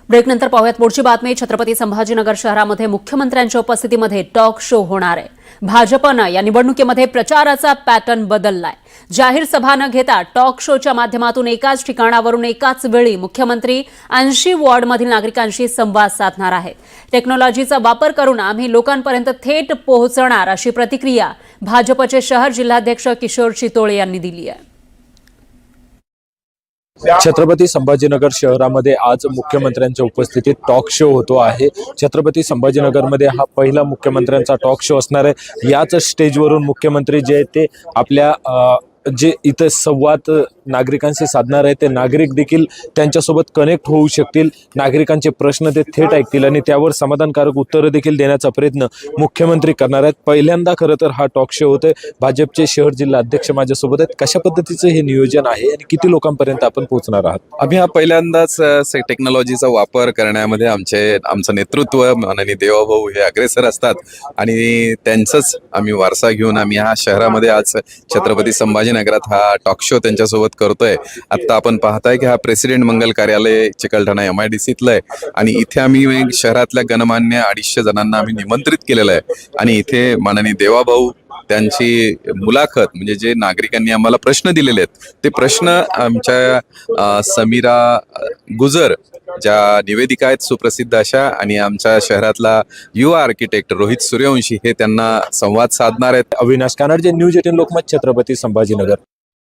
ब्रेकनंतर पाहूयात पुढची बातमी। छत्रपती संभाजीनगर शहरामध्ये मुख्यमंत्र्यांच्या उपस्थितीमध्ये टॉक शो होणार आहे। भाजपनं या निवडणुकीमध्ये प्रचाराचा पॅटर्न बदललाय। जाहीर सभा न घेता टॉक शोच्या माध्यमातून एकाच ठिकाणावरून एकाच वेळी मुख्यमंत्री 80 वॉर्डमधील नागरिकांशी संवाद साधणार आहेत। टेक्नॉलॉजीचा वापर करून आम्ही लोकांपर्यंत थेट पोहोचणार अशी प्रतिक्रिया भाजपचे शहर जिल्हाध्यक्ष किशोर चितोळे यांनी दिली आहे। छत्रपती संभाजीनगर शहरामध्ये आज मुख्यमंत्र्यांच्या उपस्थितीत टॉक शो होतो आहे। छत्रपती संभाजीनगरमध्ये हा पहिला मुख्यमंत्र्यांचा टॉक शो असणार आहे। याच स्टेजवरून मुख्यमंत्री जे ते आपल्या जे इथे संवाद नागरिकांशी साधणार आहे ते नागरिक देखील त्यांच्यासोबत कनेक्ट होऊ शकतील। नागरिकांचे प्रश्न ते थेट ऐकतील आणि त्यावर समाधानकारक उत्तरं देखील देण्याचा प्रयत्न मुख्यमंत्री करणार आहेत। पहिल्यांदा खरं तर हा टॉक शो होतोय। भाजपचे शहर जिल्हा अध्यक्ष माझ्यासोबत आहेत। कशा पद्धतीचं हे नियोजन आहे आणि किती लोकांपर्यंत आपण पोहोचणार आहात? आम्ही हा पहिल्यांदाच टेक्नॉलॉजीचा वापर करण्यामध्ये आमचं नेतृत्व माननीय देवाभाऊ हे अग्रेसर असतात आणि त्यांचंच आम्ही वारसा घेऊन आम्ही ह्या शहरामध्ये आज छत्रपती संभाजीनगरात हा टॉक शो त्यांच्यासोबत करतोय। आता आपण पाहताय की हा प्रेसिडेंट मंगल कार्यालय चिकलठाणा MIDCतलं आहे आणि इथे आम्ही शहरातल्या गणमान्य 250 जणांना आम्ही निमंत्रित केलेलं आहे आणि इथे माननीय देवाभाऊ त्यांची मुलाखत म्हणजे जे नागरिकांनी आम्हाला प्रश्न दिलेले आहेत ते प्रश्न आमच्या समीरा गुजर ज्या निवेदिका आहेत सुप्रसिद्ध अशा आणि आमच्या शहरातला युवा आर्किटेक्ट रोहित सूर्यवंशी हे त्यांना संवाद साधणार आहेत। अविनाश कानडे, न्यूज 18 लोकमत, छत्रपती संभाजीनगर।